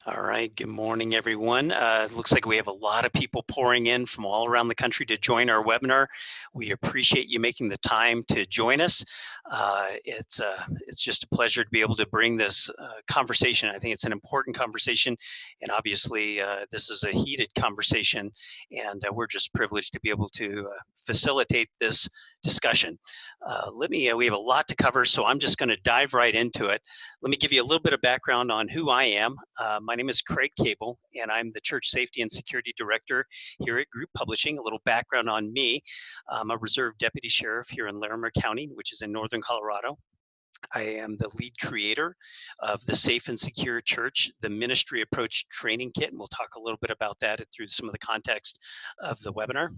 All right. Good morning, everyone. It looks like we have a lot of people pouring in from all around the country to join our webinar. We appreciate you making the time to join us. It's just a pleasure to be able to bring this conversation. I think it's an important conversation, and obviously, this is a heated conversation, and we're just privileged to be able to facilitate this discussion. We have a lot to cover, so I'm just going to dive right into it. Let me give you a little bit of background on who I am. My name is Craig Cable, and I'm the Church Safety and Security Director here at Group Publishing. A little background on me. I'm a Reserve Deputy Sheriff here in Larimer County, which is in northern Colorado. I am the lead creator of the Safe and Secure Church, the Ministry Approach Training Kit, and we'll talk a little bit about that through some of the context of the webinar.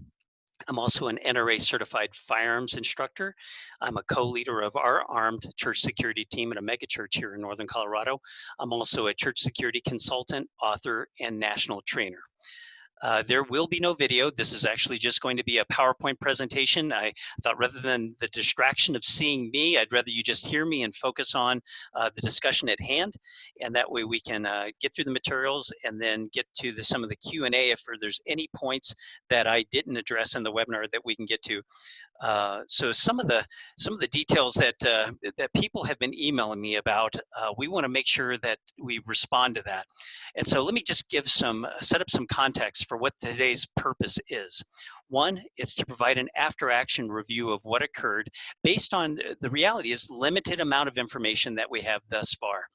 I'm also an NRA certified firearms instructor. I'm a co-leader of our armed church security team at a mega church here in Northern Colorado. I'm also a church security consultant, author, and national trainer. There will be no video. This is actually just going to be a PowerPoint presentation. I thought rather than the distraction of seeing me, I'd rather you just hear me and focus on the discussion at hand. And that way we can get through the materials and then get to some of the Q&A if there's any points that I didn't address in the webinar that we can get to. So some of the details that people have been emailing me about, we want to make sure that we respond to that. And so let me just set up some context for what today's purpose is. One, it's to provide an after-action review of what occurred based on the reality is limited amount of information that we have thus far.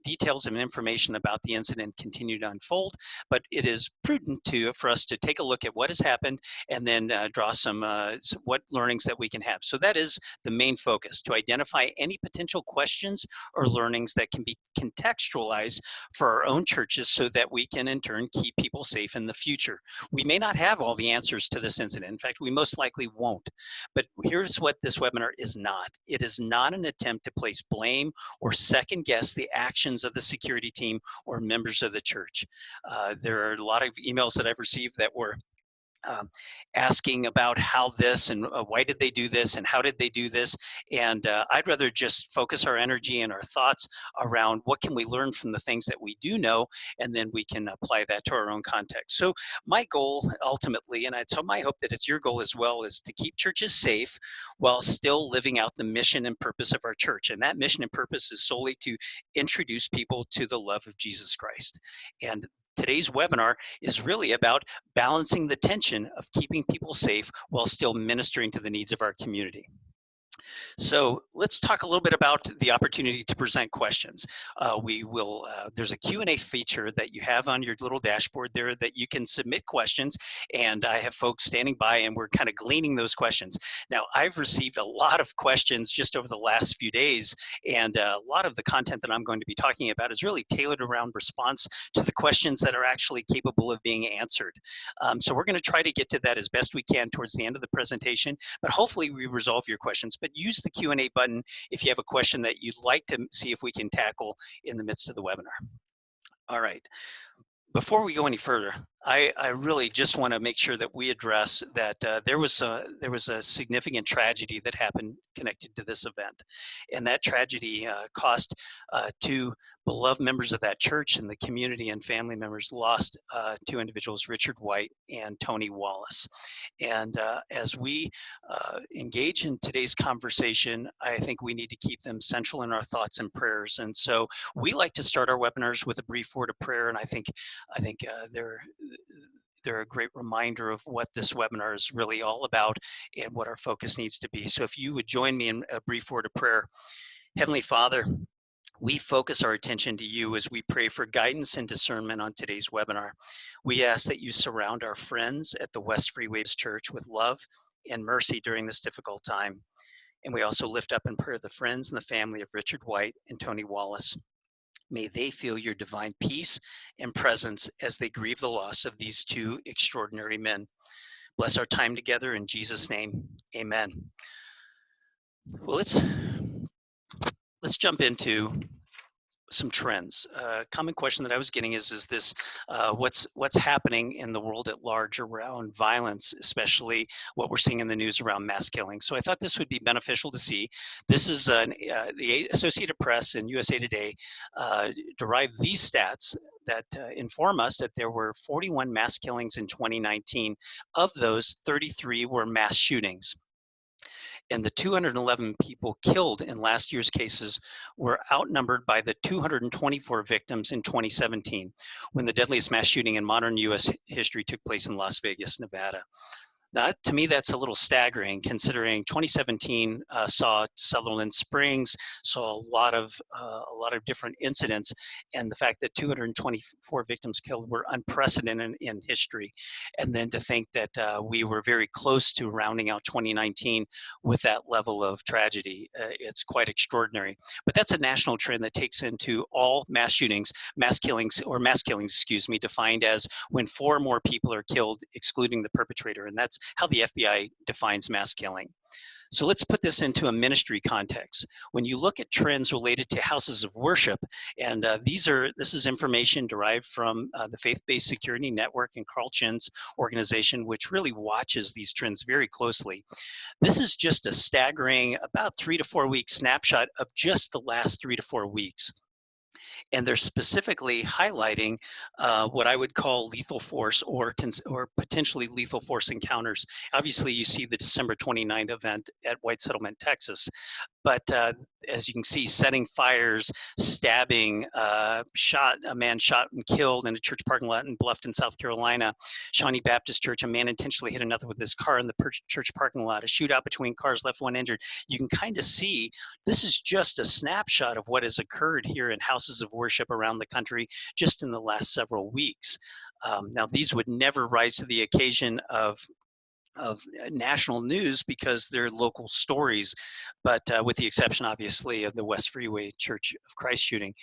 Details and information about the incident continue to unfold, but it is prudent for us to take a look at what has happened and then draw what learnings that we can have. So that is the main focus, to identify any potential questions or learnings that can be contextualized for our own churches so that we can in turn keep people safe in the future. We may not have all the answers to this incident. In fact, we most likely won't. But here's what this webinar is not. It is not an attempt to place blame or second guess the actions of the security team or members of the church. There are a lot of emails that I've received that were asking about how this and why did they do this and how did they do this. And I'd rather just focus our energy and our thoughts around what can we learn from the things that we do know, and then we can apply that to our own context. So my goal ultimately, and it's my hope that it's your goal as well, is to keep churches safe while still living out the mission and purpose of our church. And that mission and purpose is solely to introduce people to the love of Jesus Christ. And today's webinar is really about balancing the tension of keeping people safe while still ministering to the needs of our community. So let's talk a little bit about the opportunity to present questions. There's a Q&A feature that you have on your little dashboard there that you can submit questions, and I have folks standing by and we're kind of gleaning those questions. Now, I've received a lot of questions just over the last few days, and a lot of the content that I'm going to be talking about is really tailored around response to the questions that are actually capable of being answered. So we're going to try to get to that as best we can towards the end of the presentation, but hopefully we resolve your questions. But use the Q&A button if you have a question that you'd like to see if we can tackle in the midst of the webinar. All right. Before we go any further, I really just want to make sure that we address that there was a significant tragedy that happened connected to this event, and that tragedy cost two beloved members of that church, and the community and family members lost two individuals, Richard White and Tony Wallace. And as we engage in today's conversation, I think we need to keep them central in our thoughts and prayers. And so we like to start our webinars with a brief word of prayer, and I think they're a great reminder of what this webinar is really all about and what our focus needs to be. So if you would join me in a brief word of prayer. Heavenly Father, we focus our attention to you as we pray for guidance and discernment on today's webinar. We ask that you surround our friends at the West Freeway Church with love and mercy during this difficult time. And we also lift up in prayer the friends and the family of Richard White and Tony Wallace. May they feel your divine peace and presence as they grieve the loss of these two extraordinary men. Bless our time together in Jesus' name, amen. Well, let's jump into some trends. Common question that I was getting is this what's happening in the world at large around violence, especially what we're seeing in the news around mass killing. So I thought this would be beneficial to see. This is the Associated Press and USA Today derived these stats that inform us that there were 41 mass killings in 2019. Of those, 33 were mass shootings, and the 211 people killed in last year's cases were outnumbered by the 224 victims in 2017, when the deadliest mass shooting in modern US history took place in Las Vegas, Nevada. That, to me, that's a little staggering, considering 2017 saw Sutherland Springs, saw a lot of different incidents, and the fact that 224 victims killed were unprecedented in history. And then to think that we were very close to rounding out 2019 with that level of tragedy, it's quite extraordinary. But that's a national trend that takes into all mass shootings, mass killings, excuse me, defined as when 4 or more people are killed, excluding the perpetrator. And that's how the FBI defines mass killing. So let's put this into a ministry context. When you look at trends related to houses of worship, and this is information derived from the Faith-Based Security Network and Carl Chin's organization, which really watches these trends very closely. This is just a staggering about 3 to 4 week snapshot of just the last 3 to 4 weeks. And they're specifically highlighting what I would call lethal force or potentially lethal force encounters. Obviously, you see the December 29th event at White Settlement, Texas, but as you can see, setting fires, stabbing, a man shot and killed in a church parking lot in Bluffton, South Carolina. Shawnee Baptist Church, a man intentionally hit another with his car in the church parking lot. A shootout between cars left one injured. You can kind of see this is just a snapshot of what has occurred here in houses of worship around the country just in the last several weeks. Now, these would never rise to the occasion of national news because they're local stories, but with the exception, obviously, of the West Freeway Church of Christ shooting.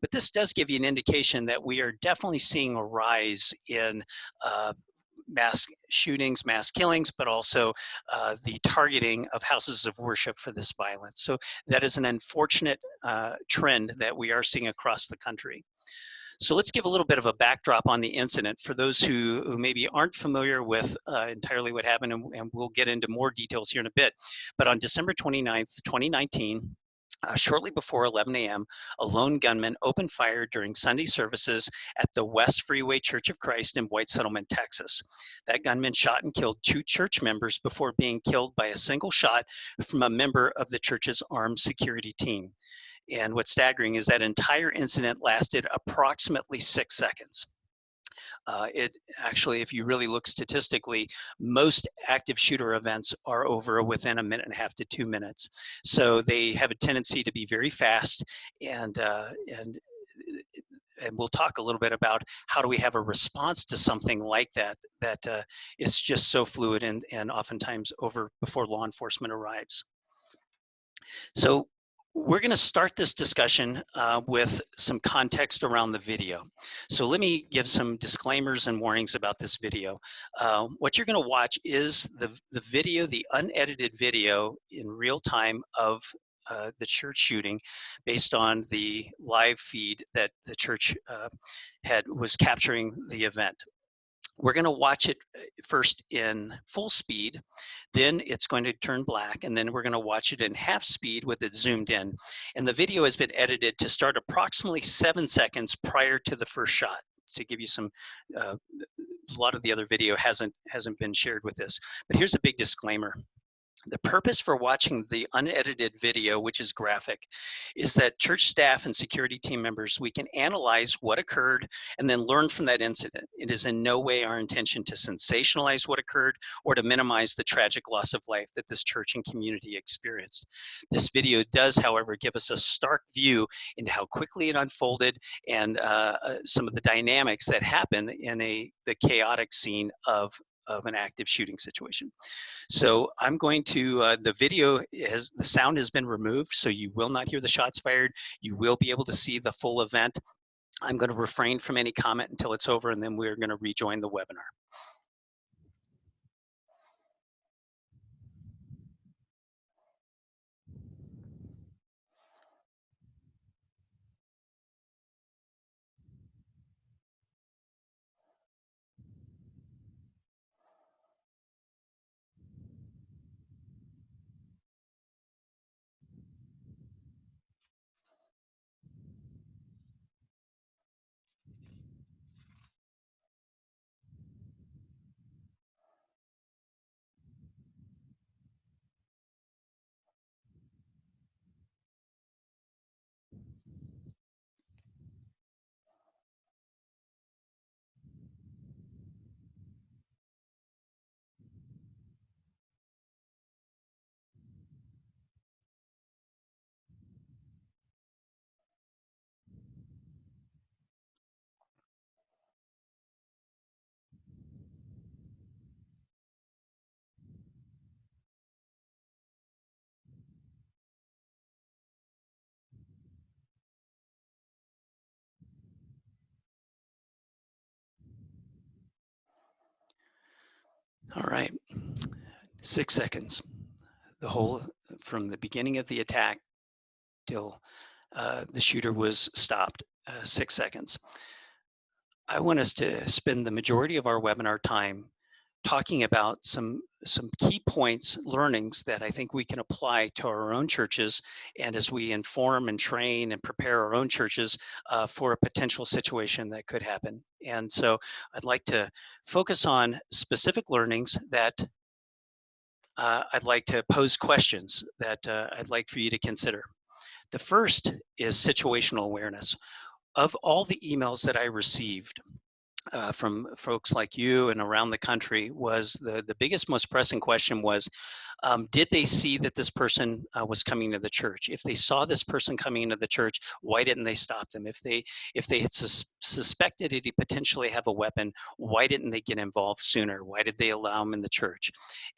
But this does give you an indication that we are definitely seeing a rise in mass shootings, mass killings, but also the targeting of houses of worship for this violence. So that is an unfortunate trend that we are seeing across the country. So let's give a little bit of a backdrop on the incident for those who maybe aren't familiar with entirely what happened, and we'll get into more details here in a bit. But on December 29th, 2019, shortly before 11 a.m., a lone gunman opened fire during Sunday services at the West Freeway Church of Christ in White Settlement, Texas. That gunman shot and killed 2 church members before being killed by a single shot from a member of the church's armed security team. And what's staggering is that entire incident lasted approximately 6 seconds. It actually, if you really look statistically, most active shooter events are over within 1.5 to 2 minutes. So they have a tendency to be very fast, and we'll talk a little bit about how do we have a response to something like that that is just so fluid and oftentimes over before law enforcement arrives. So we're going to start this discussion with some context around the video. So let me give some disclaimers and warnings about this video. What you're going to watch is the video, the unedited video in real time of the church shooting based on the live feed that the church was capturing the event. We're going to watch it first in full speed, then it's going to turn black, and then we're going to watch it in half speed with it zoomed in. And the video has been edited to start approximately 7 seconds prior to the first shot, to give you some, a lot of the other video hasn't been shared with this. But here's a big disclaimer. The purpose for watching the unedited video, which is graphic, is that church staff and security team members, we can analyze what occurred and then learn from that incident. It is in no way our intention to sensationalize what occurred or to minimize the tragic loss of life that this church and community experienced. This video does, however, give us a stark view into how quickly it unfolded and some of the dynamics that happen in the chaotic scene of an active shooting situation. So I'm going to, the video the sound has been removed, so you will not hear the shots fired. You will be able to see the full event. I'm going to refrain from any comment until it's over, and then we're going to rejoin the webinar. All right, 6 seconds. The whole, from the beginning of the attack till the shooter was stopped, 6 seconds. I want us to spend the majority of our webinar time talking about some key points, learnings that I think we can apply to our own churches, and as we inform and train and prepare our own churches for a potential situation that could happen. And so I'd like to focus on specific learnings that I'd like to pose questions that I'd like for you to consider. The first is situational awareness. Of all the emails that I received from folks like you and around the country, was the biggest, most pressing question was, did they see that this person was coming to the church? If they saw this person coming into the church, why didn't they stop them? If they had suspected that he potentially have a weapon, why didn't they get involved sooner? Why did they allow him in the church?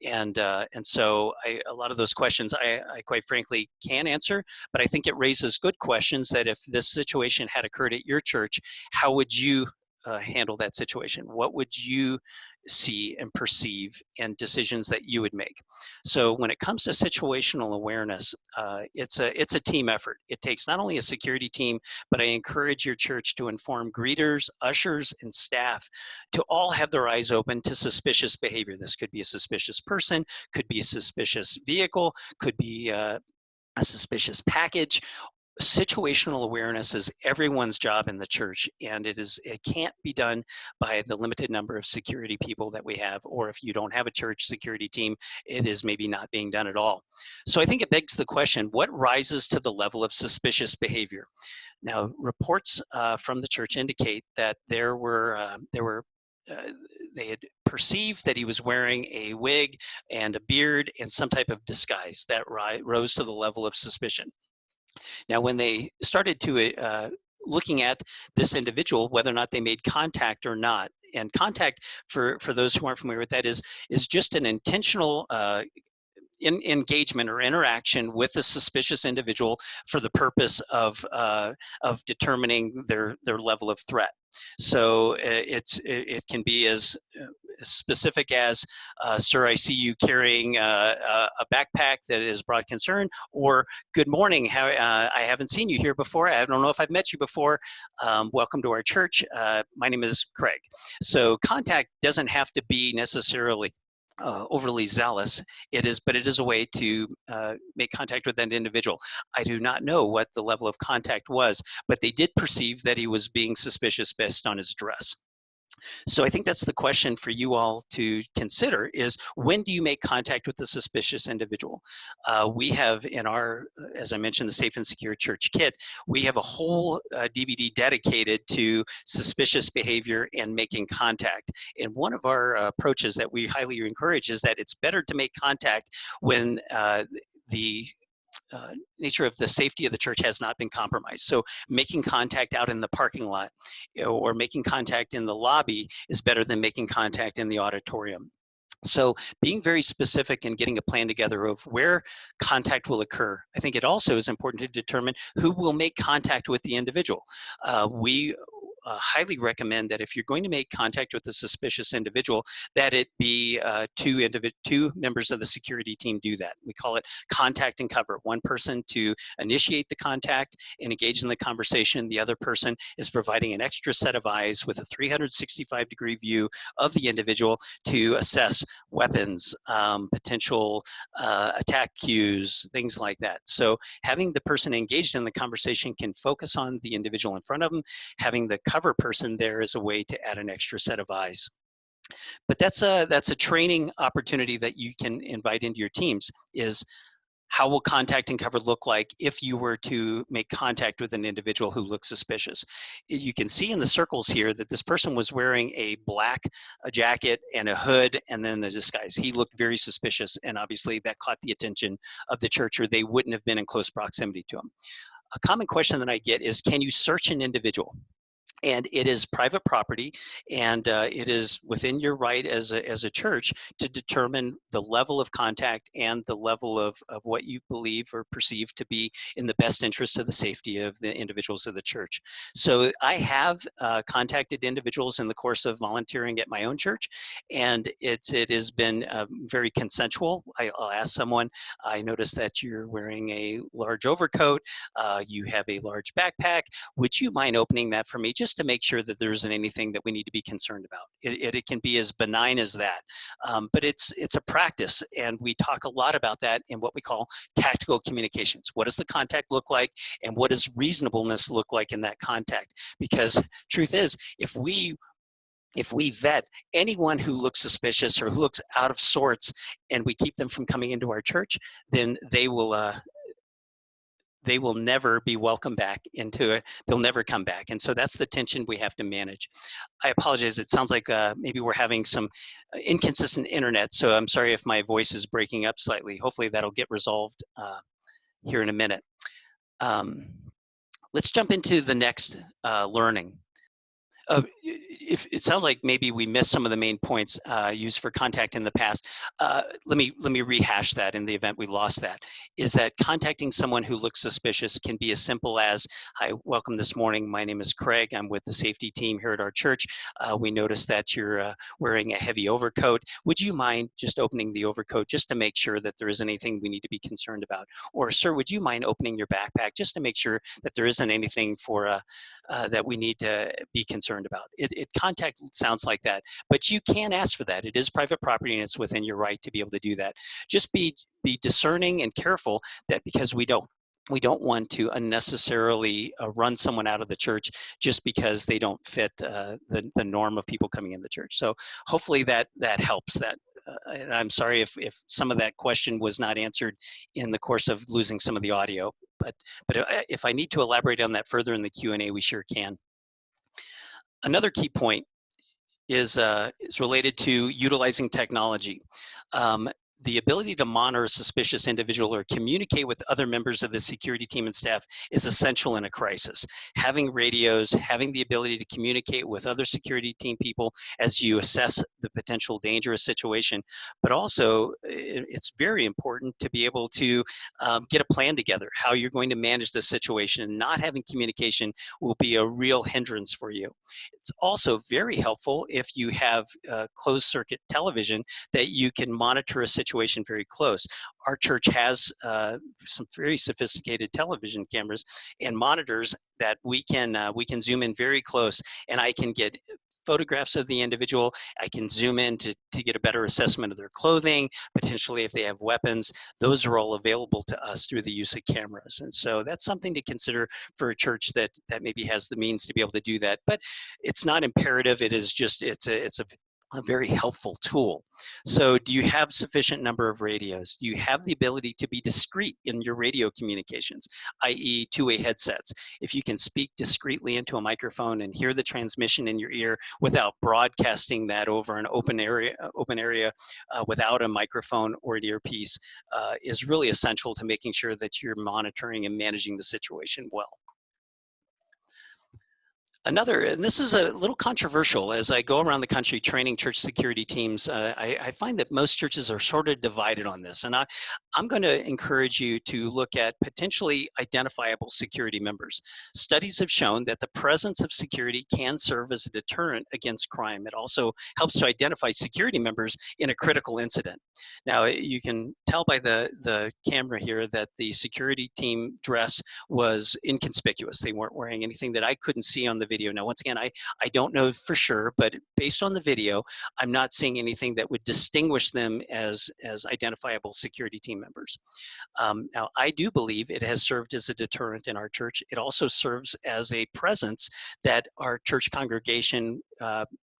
And so a lot of those questions I quite frankly can't answer, but I think it raises good questions that if this situation had occurred at your church, how would you handle that situation? What would you see and perceive, and decisions that you would make? So when it comes to situational awareness, it's a team effort. It takes not only a security team, but I encourage your church to inform greeters, ushers, and staff to all have their eyes open to suspicious behavior. This could be a suspicious person, could be a suspicious vehicle, could be a suspicious package. Situational awareness is everyone's job in the church, and it can't be done by the limited number of security people that we have, or if you don't have a church security team, it is maybe not being done at all. So I think it begs the question, what rises to the level of suspicious behavior? Now, reports from the church indicate that they had perceived that he was wearing a wig and a beard and some type of disguise that rose to the level of suspicion. Now, when they started to looking at this individual, whether or not they made contact or not, and contact, for those who aren't familiar with that, is just an intentional engagement or interaction with a suspicious individual for the purpose of determining their level of threat. So it can be as specific as, sir, I see you carrying a backpack that is broad concern, or good morning, I haven't seen you here before. I don't know if I've met you before. Welcome to our church. My name is Craig. So contact doesn't have to be necessarily overly zealous. But it is a way to make contact with that individual. I do not know what the level of contact was, but they did perceive that he was being suspicious based on his dress. So I think that's the question for you all to consider, is when do you make contact with the suspicious individual? We have in our, as I mentioned, the Safe and Secure Church Kit, we have a whole DVD dedicated to suspicious behavior and making contact. And one of our approaches that we highly encourage is that it's better to make contact when the nature of the safety of the church has not been compromised. So making contact out in the parking lot, or making contact in the lobby is better than making contact in the auditorium. So being very specific and getting a plan together of where contact will occur. I think it also is important to determine who will make contact with the individual. We highly recommend that if you're going to make contact with a suspicious individual, that it be two members of the security team do that. We call it contact and cover. One person to initiate the contact and engage in the conversation. The other person is providing an extra set of eyes with a 365-degree view of the individual to assess weapons, potential attack cues, things like that. So having the person engaged in the conversation can focus on the individual in front of them. Having the cover person there is a way to add an extra set of eyes. But that's a training opportunity that you can invite into your teams, is how will contact and cover look like if you were to make contact with an individual who looks suspicious? You can see in the circles here that this person was wearing a black jacket and a hood and then the disguise. He looked very suspicious, and obviously that caught the attention of the church, or they wouldn't have been in close proximity to him. A common question that I get is, can you search an individual? And it is private property, and it is within your right as a church to determine the level of contact and the level of what you believe or perceive to be in the best interest of the safety of the individuals of the church. So I have contacted individuals in the course of volunteering at my own church, and it has been very consensual. I'll ask someone, I noticed that you're wearing a large overcoat, you have a large backpack, would you mind opening that for me just to make sure that there isn't anything that we need to be concerned about? It can be as benign as that, but it's a practice, and we talk a lot about that in what we call tactical communications. What does the contact look like, and what does reasonableness look like in that contact? Because truth is, if we vet anyone who looks suspicious or who looks out of sorts, and we keep them from coming into our church, then they will never be welcome back into it. They'll never come back. And so that's the tension we have to manage. I apologize. It sounds like maybe we're having some inconsistent internet. So I'm sorry if my voice is breaking up slightly. Hopefully that'll get resolved here in a minute. Let's jump into the next learning. If it sounds like maybe we missed some of the main points used for contact in the past, let me rehash that in the event we lost that. Is that contacting someone who looks suspicious can be as simple as, "Hi, welcome this morning. My name is Craig. I'm with the safety team here at our church. We noticed that you're wearing a heavy overcoat. Would you mind just opening the overcoat just to make sure that there isn't anything we need to be concerned about? Or, sir, would you mind opening your backpack just to make sure that there isn't anything for that we need to be concerned about?" Contact sounds like that, but you can ask for that. It is private property, and it's within your right to be able to do that. Just be discerning and careful, that because we don't want to unnecessarily run someone out of the church just because they don't fit the norm of people coming in the church. So hopefully that helps. That and I'm sorry if some of that question was not answered in the course of losing some of the audio, but if I need to elaborate on that further in the Q&A, we sure can. Another key point is related to utilizing technology. The ability to monitor a suspicious individual or communicate with other members of the security team and staff is essential in a crisis. Having radios, having the ability to communicate with other security team people as you assess the potential dangerous situation, but also it's very important to be able to get a plan together, how you're going to manage the situation. And not having communication will be a real hindrance for you. It's also very helpful if you have closed circuit television that you can monitor a situation very close. Our church has some very sophisticated television cameras and monitors that we can zoom in very close, and I can get photographs of the individual. I can zoom in to get a better assessment of their clothing, potentially if they have weapons. Those are all available to us through the use of cameras. And so that's something to consider for a church that maybe has the means to be able to do that. But it's not imperative. It is just, it's a very helpful tool. So do you have sufficient number of radios? Do you have the ability to be discreet in your radio communications, i.e. two-way headsets? If you can speak discreetly into a microphone and hear the transmission in your ear without broadcasting that over an open area without a microphone or an earpiece, is really essential to making sure that you're monitoring and managing the situation well. Another, and this is a little controversial, as I go around the country training church security teams, I find that most churches are sort of divided on this. And I'm going to encourage you to look at potentially identifiable security members. Studies have shown that the presence of security can serve as a deterrent against crime. It also helps to identify security members in a critical incident. Now, you can tell by the camera here that the security team dress was inconspicuous. They weren't wearing anything that I couldn't see on the video. Now, once again, I don't know for sure, but based on the video, I'm not seeing anything that would distinguish them as identifiable security team members. Now, I do believe it has served as a deterrent in our church. It also serves as a presence that our church congregation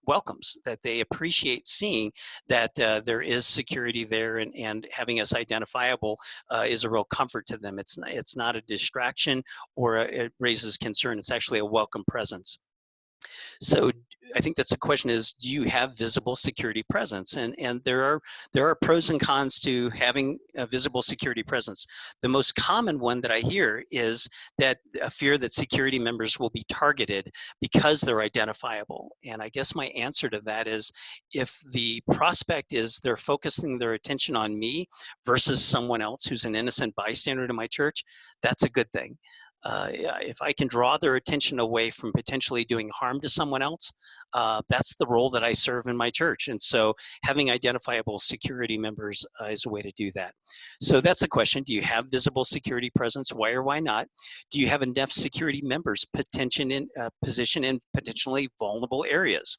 welcomes, that they appreciate seeing that there is security there, and having us identifiable is a real comfort to them. It's not a distraction or it raises concern. It's actually a welcome presence. So I think that's the question is, do you have visible security presence? And there are pros and cons to having a visible security presence. The most common one that I hear is that a fear that security members will be targeted because they're identifiable. And I guess my answer to that is, if the prospect is they're focusing their attention on me versus someone else who's an innocent bystander to my church, that's a good thing. If I can draw their attention away from potentially doing harm to someone else, that's the role that I serve in my church. And so having identifiable security members is a way to do that. So that's a question. Do you have visible security presence? Why or why not? Do you have enough security members positioned in potentially vulnerable areas?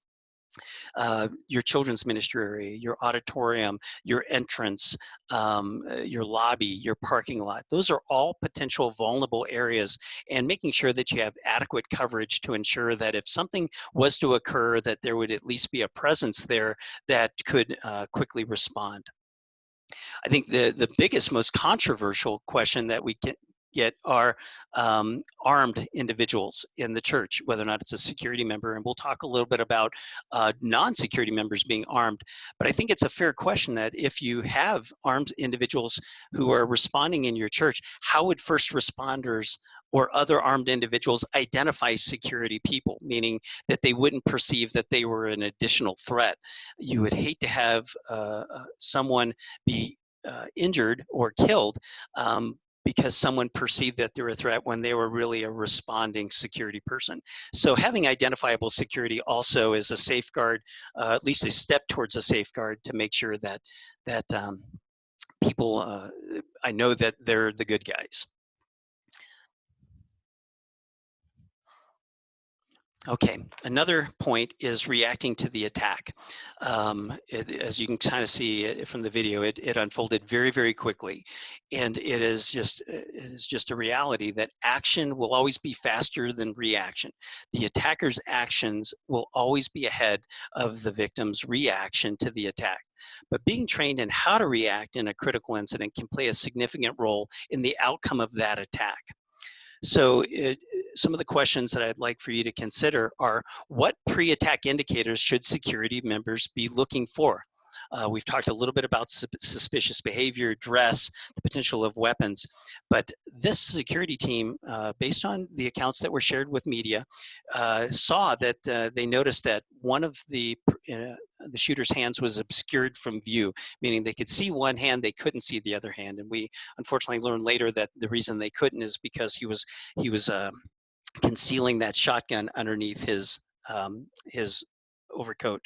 Your children's ministry area, your auditorium, your entrance, your lobby, your parking lot. Those are all potential vulnerable areas, and making sure that you have adequate coverage to ensure that if something was to occur, that there would at least be a presence there that could quickly respond. I think the biggest, most controversial question that we get are armed individuals in the church, whether or not it's a security member. And we'll talk a little bit about non-security members being armed. But I think it's a fair question that if you have armed individuals who are responding in your church, how would first responders or other armed individuals identify security people, meaning that they wouldn't perceive that they were an additional threat? You would hate to have someone be injured or killed because someone perceived that they're a threat when they were really a responding security person. So having identifiable security also is a safeguard, at least a step towards a safeguard, to make sure that people, I know that they're the good guys. Okay, another point is reacting to the attack. As you can kind of see from the video, it unfolded very, very quickly. And it is just a reality that action will always be faster than reaction. The attacker's actions will always be ahead of the victim's reaction to the attack. But being trained in how to react in a critical incident can play a significant role in the outcome of that attack. So some of the questions that I'd like for you to consider are, what pre-attack indicators should security members be looking for? We've talked a little bit about suspicious behavior, dress, the potential of weapons, but this security team, based on the accounts that were shared with media, saw that they noticed that one of the shooter's hands was obscured from view, meaning they could see one hand, they couldn't see the other hand. And we unfortunately learned later that the reason they couldn't is because he was concealing that shotgun underneath his overcoat.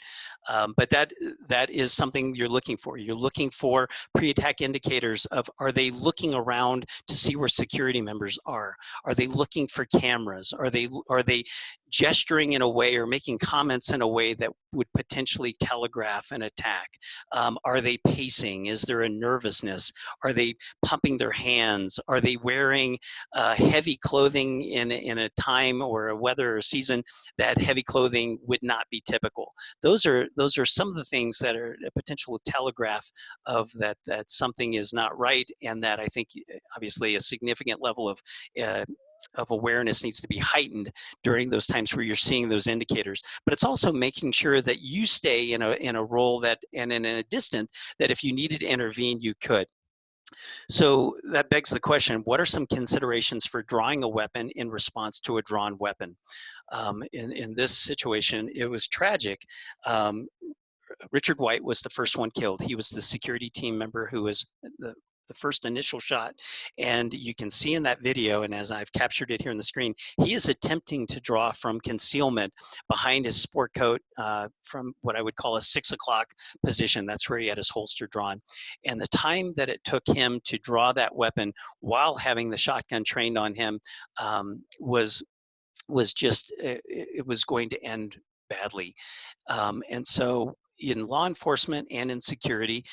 But that is something you're looking for. You're looking for pre-attack indicators of, are they looking around to see where security members are? Are they looking for cameras? Are they gesturing in a way or making comments in a way that would potentially telegraph an attack? Are they pacing? Is there a nervousness? Are they pumping their hands? Are they wearing heavy clothing in a time or a weather or season that heavy clothing would not be typical? Those are some of the things that are a potential telegraph of that something is not right, and that I think obviously a significant level of awareness needs to be heightened during those times where you're seeing those indicators. But it's also making sure that you stay in a role that, and in a distance, that if you needed to intervene, you could. So that begs the question, what are some considerations for drawing a weapon in response to a drawn weapon? In this situation, it was tragic. Richard White was the first one killed. He was the security team member who was the first initial shot. And you can see in that video, and as I've captured it here on the screen, he is attempting to draw from concealment behind his sport coat from what I would call a 6 o'clock position. That's where he had his holster drawn. And the time that it took him to draw that weapon while having the shotgun trained on him was just, it was going to end badly. And so in law enforcement and in security,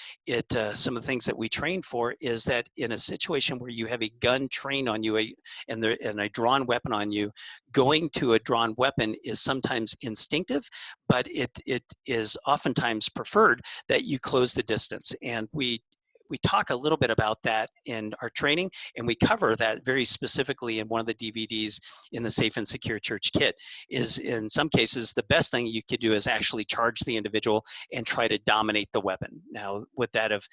some of the things that we train for is that in a situation where you have a gun trained on you and a drawn weapon on you, going to a drawn weapon is sometimes instinctive, but it is oftentimes preferred that you close the distance. And we we talk a little bit about that in our training, and we cover that very specifically in one of the DVDs in the Safe and Secure Church Kit. Is in some cases, the best thing you could do is actually charge the individual and try to dominate the weapon. Now, would that have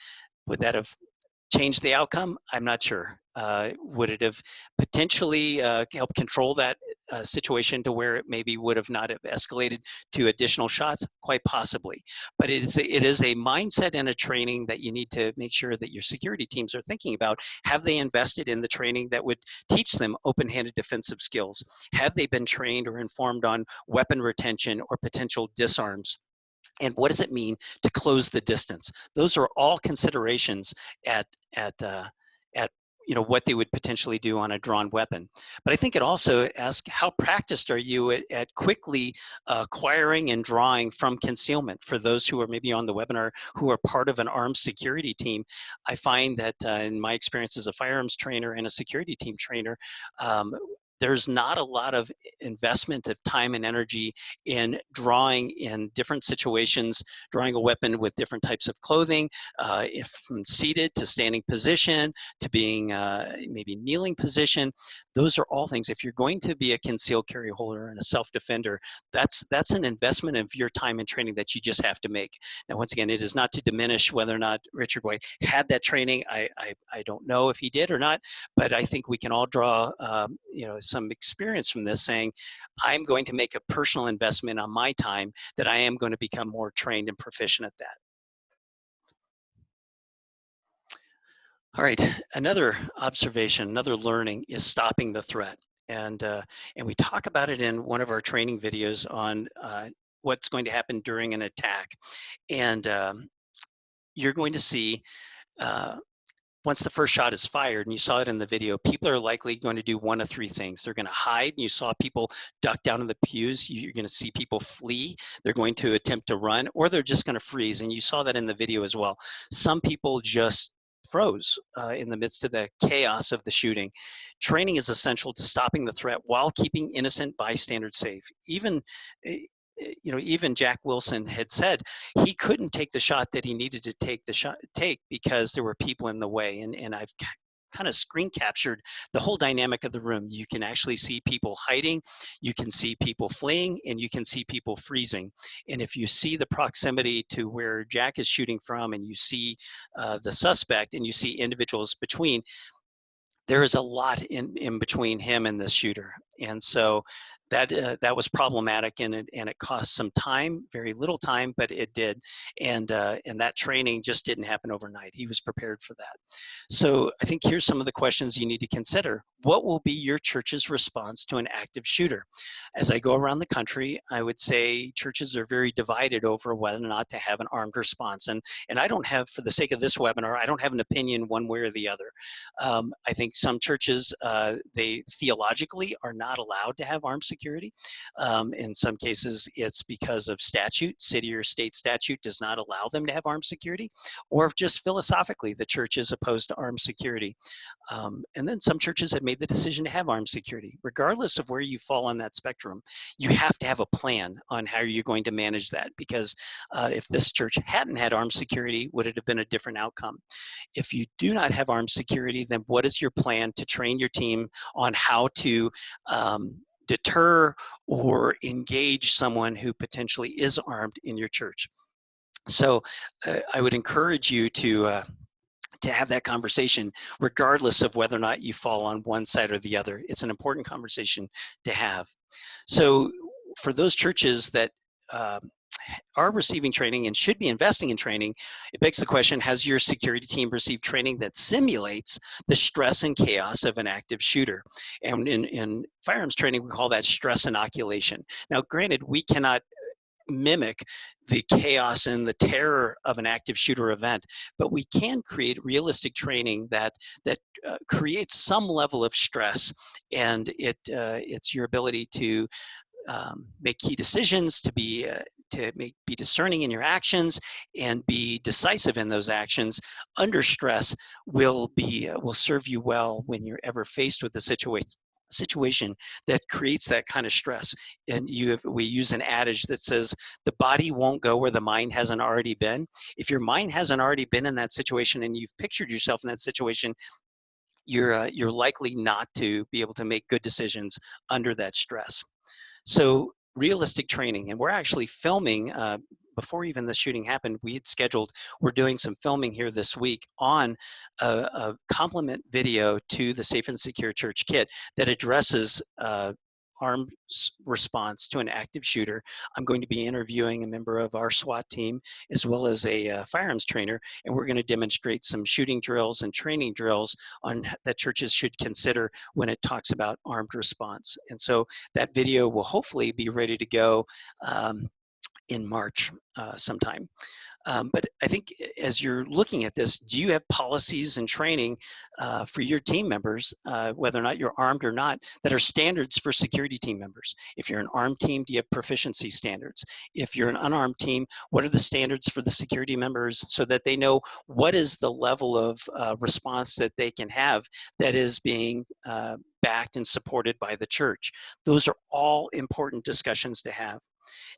change the outcome? I'm not sure. Would it have potentially helped control that situation to where it maybe would have not have escalated to additional shots? Quite possibly. But it is a mindset and a training that you need to make sure that your security teams are thinking about. Have they invested in the training that would teach them open-handed defensive skills? Have they been trained or informed on weapon retention or potential disarms? And what does it mean to close the distance? Those are all considerations at what they would potentially do on a drawn weapon. But I think it also asks, how practiced are you at quickly acquiring and drawing from concealment? For those who are maybe on the webinar who are part of an armed security team, I find that in my experience as a firearms trainer and a security team trainer, there's not a lot of investment of time and energy in drawing in different situations, drawing a weapon with different types of clothing, if from seated to standing position to being maybe kneeling position. Those are all things. If you're going to be a concealed carry holder and a self-defender, that's an investment of your time and training that you just have to make. Now, once again, it is not to diminish whether or not Richard White had that training. I don't know if he did or not, but I think we can all draw some experience from this, saying, I'm going to make a personal investment on my time that I am going to become more trained and proficient at that. All right, another observation, another learning is stopping the threat. And we talk about it in one of our training videos on what's going to happen during an attack. And you're going to see once the first shot is fired, and you saw it in the video, people are likely going to do one of three things. They're going to hide, and you saw people duck down in the pews. You're going to see people flee. They're going to attempt to run, or they're just going to freeze, and you saw that in the video as well. Some people just froze in the midst of the chaos of the shooting. Training is essential to stopping the threat while keeping innocent bystanders safe. Even Jack Wilson had said he couldn't take the shot that he needed to take because there were people in the way. And I've kind of screen captured the whole dynamic of the room. You can actually see people hiding, you can see people fleeing, and you can see people freezing. And if you see the proximity to where Jack is shooting from, and you see the suspect, and you see individuals between, there is a lot in between him and the shooter. And so that was problematic, and it cost some time, very little time, but it did. And that training just didn't happen overnight. He was prepared for that. So I think here's some of the questions you need to consider. What will be your church's response to an active shooter? As I go around the country, I would say churches are very divided over whether or not to have an armed response. And I don't have, for the sake of this webinar, I don't have an opinion one way or the other. I think some churches, they theologically are not allowed to have armed security. In some cases, it's because of statute. City or state statute does not allow them to have armed security, or just philosophically, the church is opposed to armed security. And then some churches have made the decision to have armed security. Regardless of where you fall on that spectrum, you have to have a plan on how you're going to manage that, because if this church hadn't had armed security, would it have been a different outcome? If you do not have armed security, then what is your plan to train your team on how to deter or engage someone who potentially is armed in your church? So I would encourage you to have that conversation, regardless of whether or not you fall on one side or the other. It's an important conversation to have. So for those churches that are receiving training and should be investing in training, it begs the question, has your security team received training that simulates the stress and chaos of an active shooter? And in firearms training, we call that stress inoculation. Now, granted, we cannot mimic the chaos and the terror of an active shooter event, but we can create realistic training that creates some level of stress, and it's your ability to make key decisions, to be discerning in your actions, and be decisive in those actions under stress will serve you well when you're ever faced with a situation situation that creates that kind of stress. And we use an adage that says the body won't go where the mind hasn't already been. If your mind hasn't already been in that situation and you've pictured yourself in that situation, you're likely not to be able to make good decisions under that stress. So realistic training, and we're actually filming, before even the shooting happened, we had scheduled, we're doing some filming here this week on a complement video to the Safe and Secure Church kit that addresses armed response to an active shooter. I'm going to be interviewing a member of our SWAT team as well as a firearms trainer, and we're going to demonstrate some shooting drills and training drills on that churches should consider when it talks about armed response. And so that video will hopefully be ready to go in March sometime. But I think as you're looking at this, do you have policies and training for your team members, whether or not you're armed or not, that are standards for security team members? If you're an armed team, do you have proficiency standards? If you're an unarmed team, what are the standards for the security members so that they know what is the level of response that they can have that is being backed and supported by the church? Those are all important discussions to have.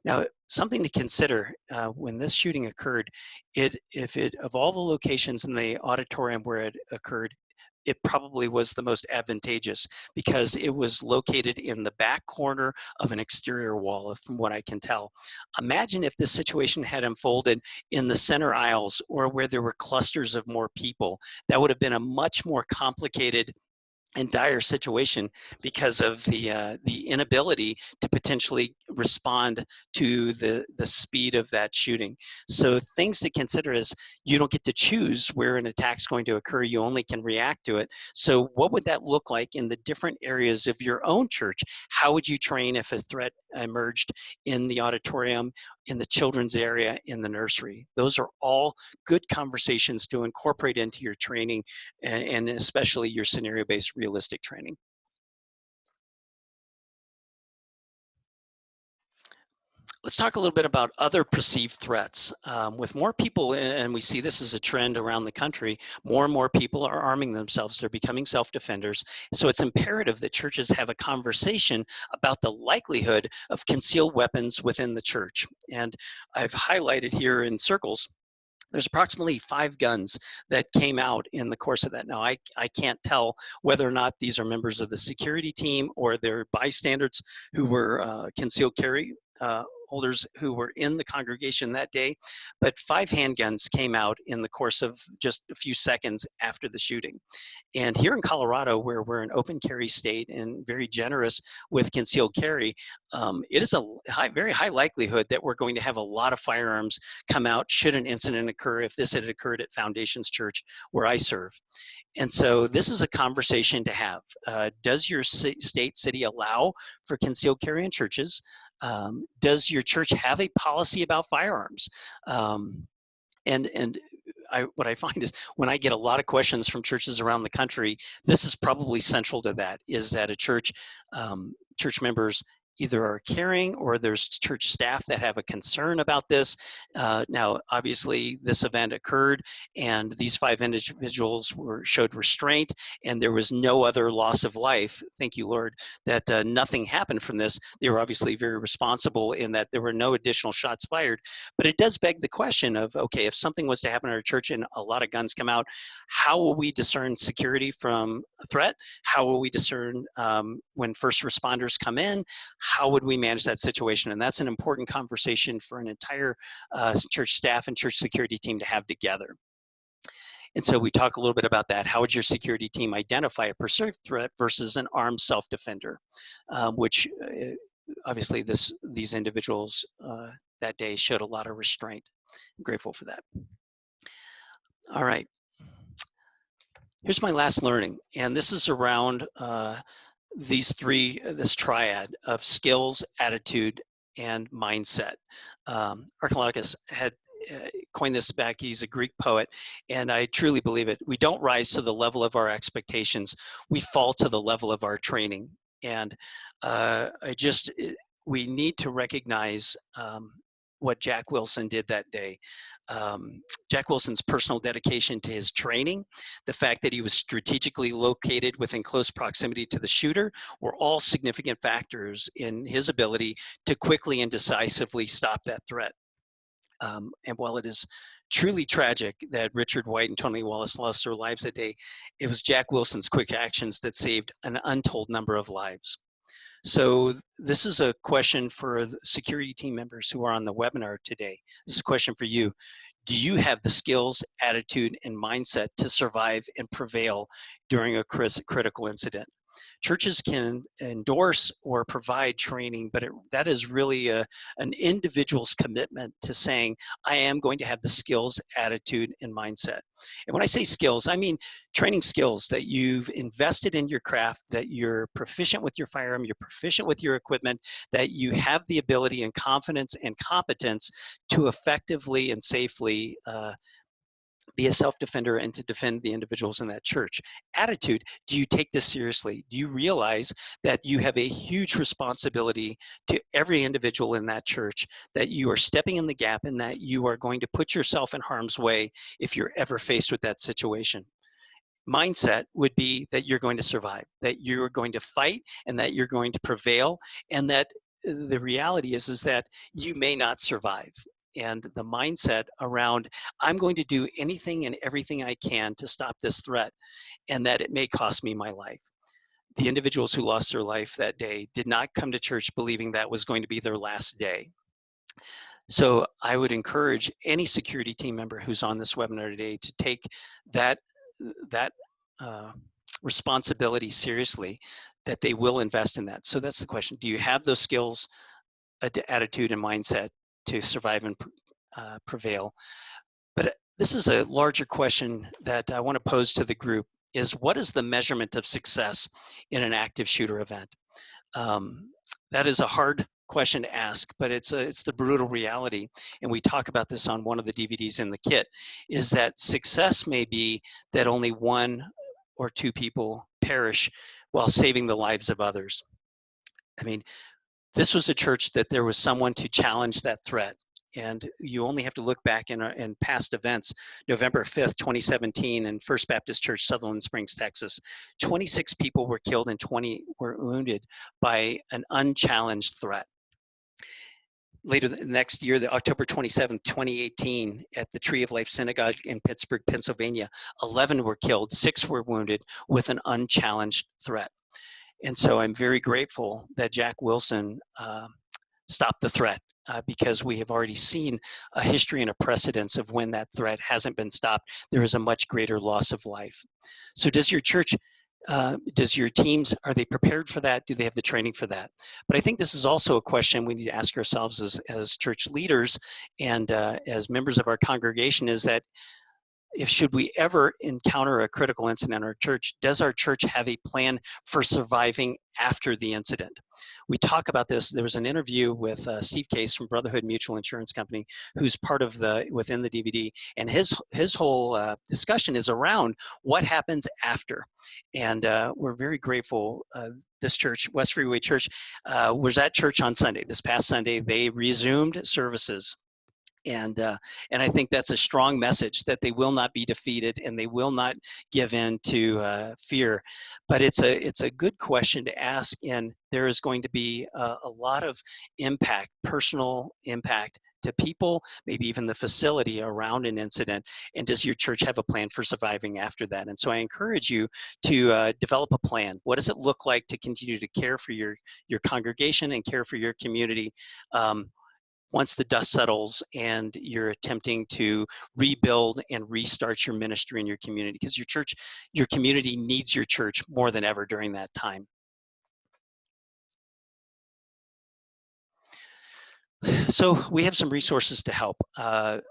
Now, something to consider when this shooting occurred, of all the locations in the auditorium where it occurred, it probably was the most advantageous because it was located in the back corner of an exterior wall, from what I can tell. Imagine if this situation had unfolded in the center aisles or where there were clusters of more people. That would have been a much more complicated and dire situation because of the inability to potentially respond to the speed of that shooting. So things to consider is you don't get to choose where an attack's going to occur. You only can react to it. So what would that look like in the different areas of your own church? How would you train if a threat emerged in the auditorium, in the children's area, in the nursery? Those are all good conversations to incorporate into your training, and especially your scenario-based realistic training. Let's talk a little bit about other perceived threats. With more people, and we see this as a trend around the country, more and more people are arming themselves. They're becoming self-defenders. So it's imperative that churches have a conversation about the likelihood of concealed weapons within the church. And I've highlighted here in circles, there's approximately 5 guns that came out in the course of that. Now, I can't tell whether or not these are members of the security team or they're bystanders who were concealed carry holders who were in the congregation that day, but 5 handguns came out in the course of just a few seconds after the shooting. And here in Colorado, where we're an open carry state and very generous with concealed carry, it is a very high likelihood that we're going to have a lot of firearms come out should an incident occur, if this had occurred at Foundations Church where I serve. And so this is a conversation to have. Does your state, city allow for concealed carry in churches? Does your church have a policy about firearms? And what I find is when I get a lot of questions from churches around the country, this is probably central to that, is that a church members either are carrying or there's church staff that have a concern about this. Now, obviously, this event occurred and these 5 individuals showed restraint and there was no other loss of life. Thank you, Lord, that nothing happened from this. They were obviously very responsible in that there were no additional shots fired. But it does beg the question of, okay, if something was to happen in our church and a lot of guns come out, how will we discern security from a threat? How will we discern when first responders come in? How would we manage that situation? And that's an important conversation for an entire church staff and church security team to have together. And so we talk a little bit about that. How would your security team identify a perceived threat versus an armed self-defender, which obviously these individuals that day showed a lot of restraint. I'm grateful for that. All right. Here's my last learning, and this is around this triad of skills, attitude, and mindset. Archilochus had coined this back. He's a Greek poet, and I truly believe it. We don't rise to the level of our expectations. We fall to the level of our training. And we need to recognize what Jack Wilson did that day. Jack Wilson's personal dedication to his training, the fact that he was strategically located within close proximity to the shooter, were all significant factors in his ability to quickly and decisively stop that threat. And while it is truly tragic that Richard White and Tony Wallace lost their lives that day, it was Jack Wilson's quick actions that saved an untold number of lives. So this is a question for the security team members who are on the webinar today. This is a question for you. Do you have the skills, attitude, and mindset to survive and prevail during a critical incident? Churches can endorse or provide training, but that is really an individual's commitment to saying, I am going to have the skills, attitude, and mindset. And when I say skills, I mean training skills that you've invested in your craft, that you're proficient with your firearm, you're proficient with your equipment, that you have the ability and confidence and competence to effectively and safely be a self-defender and to defend the individuals in that church. Attitude, do you take this seriously? Do you realize that you have a huge responsibility to every individual in that church, that you are stepping in the gap and that you are going to put yourself in harm's way if you're ever faced with that situation? Mindset would be that you're going to survive, that you're going to fight, and that you're going to prevail, and that the reality is that you may not survive. And the mindset around, I'm going to do anything and everything I can to stop this threat, and that it may cost me my life. The individuals who lost their life that day did not come to church believing that was going to be their last day. So I would encourage any security team member who's on this webinar today to take that uh, responsibility seriously, that they will invest in that. So that's the question. Do you have those skills, attitude, and mindset to survive and prevail? But this is a larger question that I want to pose to the group, is what is the measurement of success in an active shooter event? That is a hard question to ask, but it's the brutal reality. And we talk about this on one of the DVDs in the kit, is that success may be that only one or two people perish while saving the lives of others. I mean, this was a church that there was someone to challenge that threat. And you only have to look back in past events. November 5th, 2017 in First Baptist Church, Sutherland Springs, Texas. 26 people were killed and 20 were wounded by an unchallenged threat. Later the next year, the October 27, 2018, at the Tree of Life Synagogue in Pittsburgh, Pennsylvania, 11 were killed, 6 were wounded with an unchallenged threat. And so I'm very grateful that Jack Wilson stopped the threat, because we have already seen a history and a precedence of when that threat hasn't been stopped, there is a much greater loss of life. So does your church, does your teams, are they prepared for that? Do they have the training for that? But I think this is also a question we need to ask ourselves as church leaders and as members of our congregation, is that should we ever encounter a critical incident in our church, does our church have a plan for surviving after the incident? We talk about this. There was an interview with Steve Case from Brotherhood Mutual Insurance Company, who's part of within the DVD, and his whole discussion is around what happens after. And we're very grateful. This church, West Freeway Church, was at church on Sunday. This past Sunday, they resumed services. And I think that's a strong message, that they will not be defeated and they will not give in to fear. But it's a good question to ask, and there is going to be a lot of impact, personal impact to people, maybe even the facility around an incident. And does your church have a plan for surviving after that? And so I encourage you to develop a plan. What does it look like to continue to care for your congregation and care for your community once the dust settles and you're attempting to rebuild and restart your ministry in your community? Because your community needs your church more than ever during that time. So we have some resources to help. A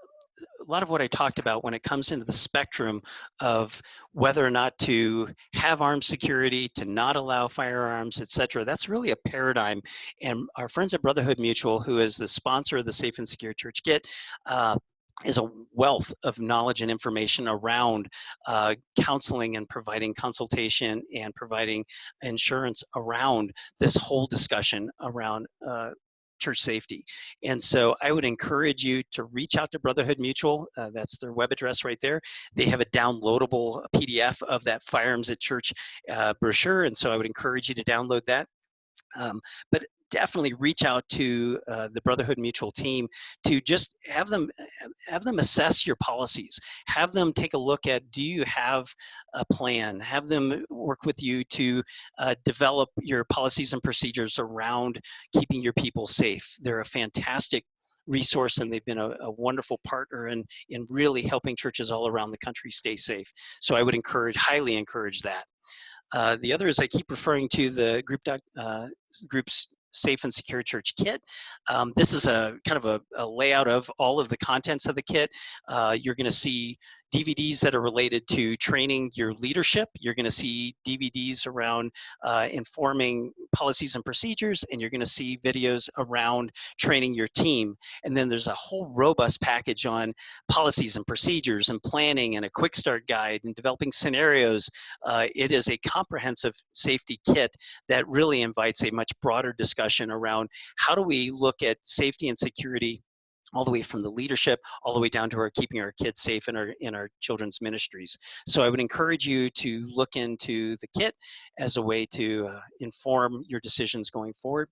lot of what I talked about when it comes into the spectrum of whether or not to have armed security, to not allow firearms, etc., that's really a paradigm. And our friends at Brotherhood Mutual, who is the sponsor of the Safe and Secure Church Kit, is a wealth of knowledge and information around counseling and providing consultation and providing insurance around this whole discussion around church safety. And so I would encourage you to reach out to Brotherhood Mutual. That's their web address right there. They have a downloadable PDF of that Firearms at Church brochure, and so I would encourage you to download that. But definitely reach out to the Brotherhood Mutual team to just have them assess your policies. Have them take a look at, do you have a plan? Have them work with you to develop your policies and procedures around keeping your people safe. They're a fantastic resource, and they've been a wonderful partner in really helping churches all around the country stay safe. So I would highly encourage that. The other is I keep referring to the group's Safe and Secure Church kit. This is a kind of a layout of all of the contents of the kit. You're going to see DVDs that are related to training your leadership. You're going to see DVDs around informing policies and procedures, and you're going to see videos around training your team. And then there's a whole robust package on policies and procedures and planning and a quick start guide and developing scenarios. It is a comprehensive safety kit that really invites a much broader discussion around how do we look at safety and security all the way from the leadership, all the way down to our keeping our kids safe in our children's ministries. So I would encourage you to look into the kit as a way to inform your decisions going forward.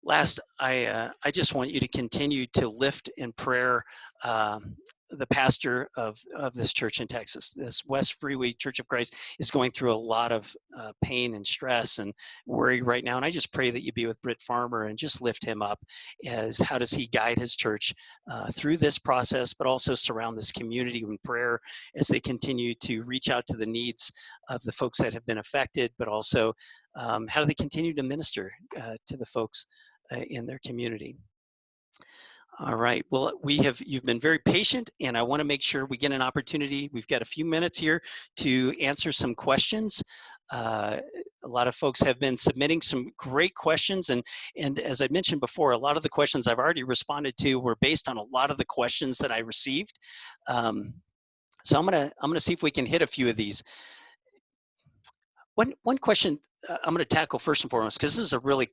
Last, I just want you to continue to lift in prayer the pastor of this church in Texas. This West Freeway Church of Christ is going through a lot of pain and stress and worry right now. And I just pray that you be with Britt Farmer and just lift him up as how does he guide his church through this process, but also surround this community in prayer as they continue to reach out to the needs of the folks that have been affected, but also how do they continue to minister to the folks in their community. All right, well, you've been very patient, and I want to make sure we get an opportunity. We've got a few minutes here to answer some questions. A lot of folks have been submitting some great questions, and as I mentioned before, a lot of the questions I've already responded to were based on a lot of the questions that I received. So I'm gonna see if we can hit a few of these. One question I'm going to tackle first and foremost, because this is a really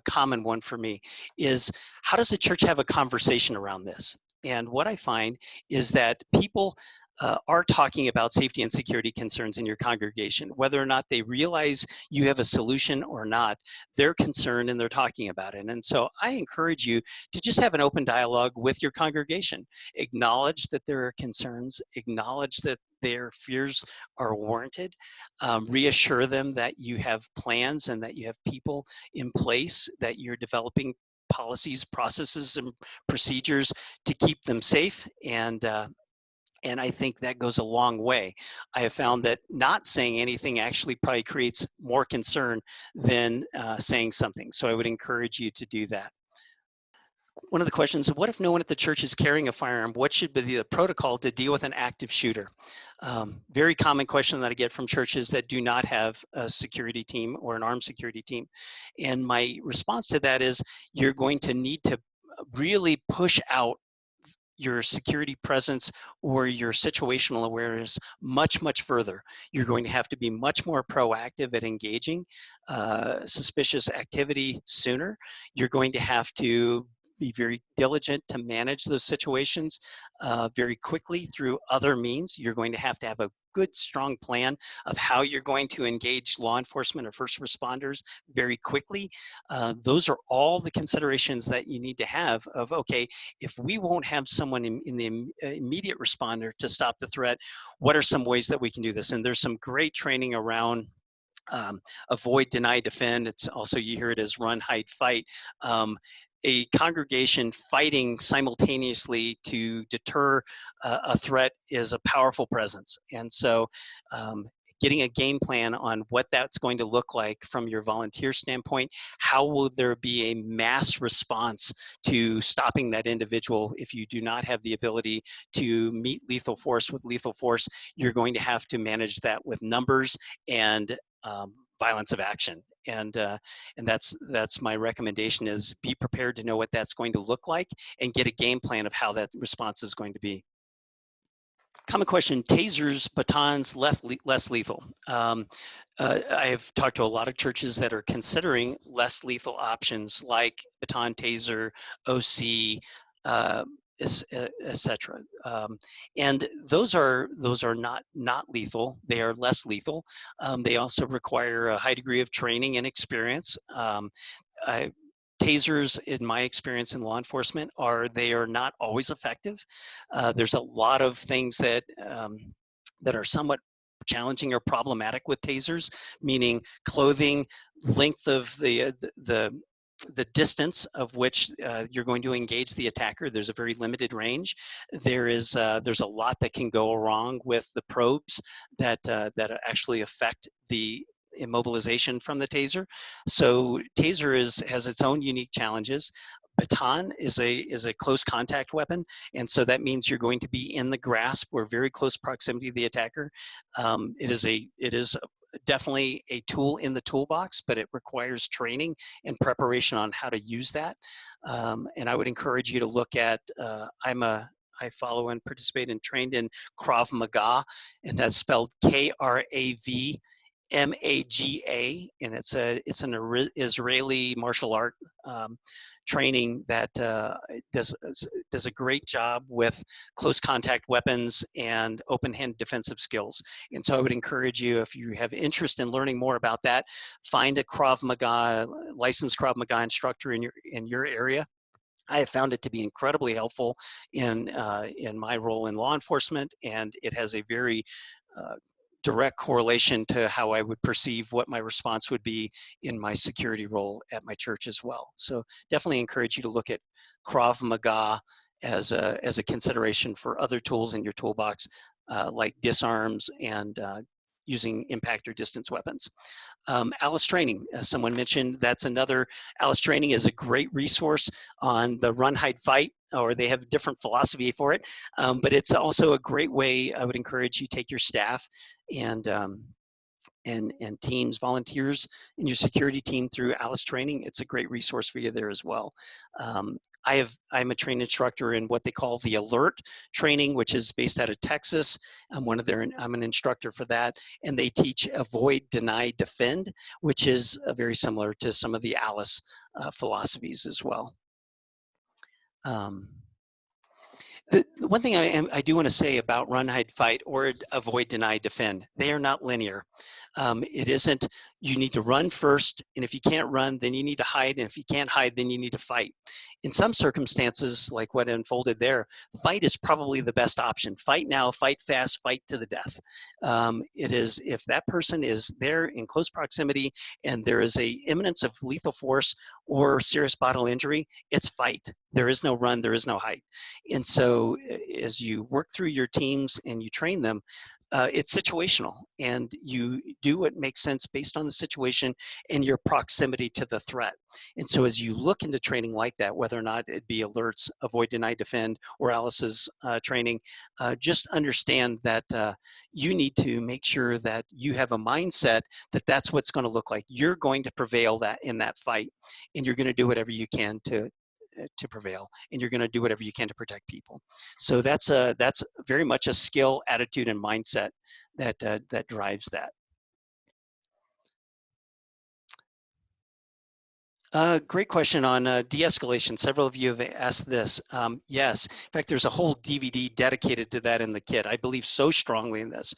common one for me, is how does the church have a conversation around this? And what I find is that people are talking about safety and security concerns in your congregation. Whether or not they realize you have a solution or not, they're concerned and they're talking about it. And so I encourage you to just have an open dialogue with your congregation. Acknowledge that there are concerns, acknowledge that their fears are warranted, reassure them that you have plans and that you have people in place, that you're developing policies, processes, and procedures to keep them safe. And I think that goes a long way. I have found that not saying anything actually probably creates more concern than saying something. So I would encourage you to do that. One of the questions, what if no one at the church is carrying a firearm? What should be the protocol to deal with an active shooter? Very common question that I get from churches that do not have a security team or an armed security team. And my response to that is you're going to need to really push out your security presence or your situational awareness much, much further. You're going to have to be much more proactive at engaging suspicious activity sooner. You're going to have to be very diligent to manage those situations very quickly through other means. You're going to have a good, strong plan of how you're going to engage law enforcement or first responders very quickly. Those are all the considerations that you need to have of, okay, if we won't have someone in the immediate responder to stop the threat, what are some ways that we can do this? And there's some great training around avoid, deny, defend. It's also, you hear it as run, hide, fight. A congregation fighting simultaneously to deter a threat is a powerful presence. And so getting a game plan on what that's going to look like from your volunteer standpoint, how will there be a mass response to stopping that individual if you do not have the ability to meet lethal force with lethal force? You're going to have to manage that with numbers and violence of action. And that's my recommendation, is be prepared to know what that's going to look like and get a game plan of how that response is going to be. Common question, tasers, batons, less lethal. I have talked to a lot of churches that are considering less lethal options like baton, taser, OC, uh, etc. And those are not lethal. They are less lethal. They also require a high degree of training and experience. I, Tasers, in my experience in law enforcement, they are not always effective. There's a lot of things that are somewhat challenging or problematic with tasers, meaning clothing, length of the distance of which you're going to engage the attacker. There's a very limited range. There's a lot that can go wrong with the probes that actually affect the immobilization from the taser. So taser has its own unique challenges. Baton is a close contact weapon, and so that means you're going to be in the grasp or very close proximity to the attacker. It is definitely a tool in the toolbox, but it requires training and preparation on how to use that. And I would encourage you to look at. I follow and participate and trained in Krav Maga, and that's spelled KRAV MAGA, and it's an Israeli martial art training that does a great job with close contact weapons and open hand defensive skills. And so I would encourage you, if you have interest in learning more about that, find a Krav Maga licensed Krav Maga instructor in your area. I have found it to be incredibly helpful in my role in law enforcement, and it has a very direct correlation to how I would perceive what my response would be in my security role at my church as well. So definitely encourage you to look at Krav Maga as a consideration for other tools in your toolbox, like disarms and using impact or distance weapons. Alice Training, someone mentioned that's another. Alice Training is a great resource on the run, hide, fight, or they have a different philosophy for it. But it's also a great way. I would encourage you take your staff and teams, volunteers in your security team through Alice Training. It's a great resource for you there as well. I'm a trained instructor in what they call the Alert training, which is based out of Texas. I'm an instructor for that, and they teach Avoid, Deny, Defend, which is very similar to some of the Alice philosophies as well. The one thing I do want to say about run, hide, fight, or avoid, deny, defend, they are not linear. It isn't, you need to run first, and if you can't run, then you need to hide, and if you can't hide, then you need to fight. In some circumstances, like what unfolded there, fight is probably the best option. Fight now, fight fast, fight to the death. It is, if that person is there in close proximity and there is a imminence of lethal force or serious bodily injury, it's fight. There is no run, there is no hide. And so as you work through your teams and you train them, it's situational, and you do what makes sense based on the situation and your proximity to the threat. And so as you look into training like that, whether or not it be alerts, avoid, deny, defend, or Alice's training, just understand that you need to make sure that you have a mindset that that's what's going to look like. You're going to prevail in that fight, and you're going to do whatever you can to prevail, and you're going to do whatever you can to protect people. So that's very much a skill, attitude, and mindset that drives that. Great question on de-escalation. Several of you have asked this. Yes, in fact, there's a whole DVD dedicated to that in the kit. I believe so strongly in this.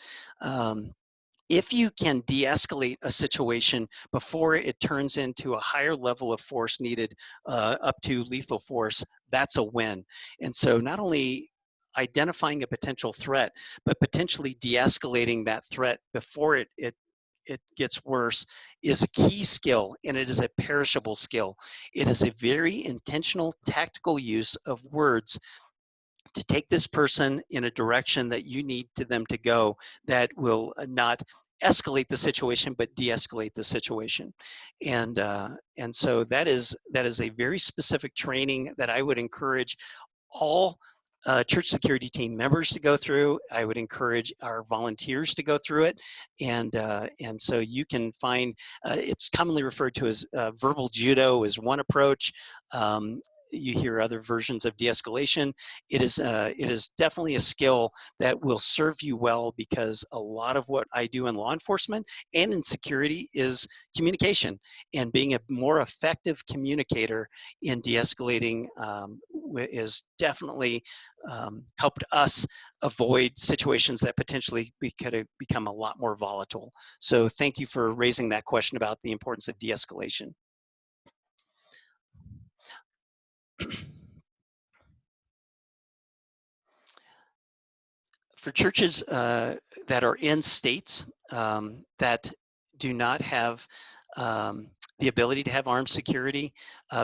If you can de-escalate a situation before it turns into a higher level of force needed up to lethal force, that's a win. And so not only identifying a potential threat, but potentially de-escalating that threat before it gets worse is a key skill, and it is a perishable skill. It is a very intentional, tactical use of words to take this person in a direction that you need them to go, that will not escalate the situation but de-escalate the situation. And so that is a very specific training that I would encourage all church security team members to go through. I would encourage our volunteers to go through it, and so you can find it's commonly referred to as verbal judo is one approach. you hear other versions of de-escalation. It is definitely a skill that will serve you well, because a lot of what I do in law enforcement and in security is communication, and being a more effective communicator in de-escalating is definitely helped us avoid situations that potentially could have become a lot more volatile. So thank you for raising that question about the importance of de-escalation. For churches that are in states that do not have the ability to have armed security,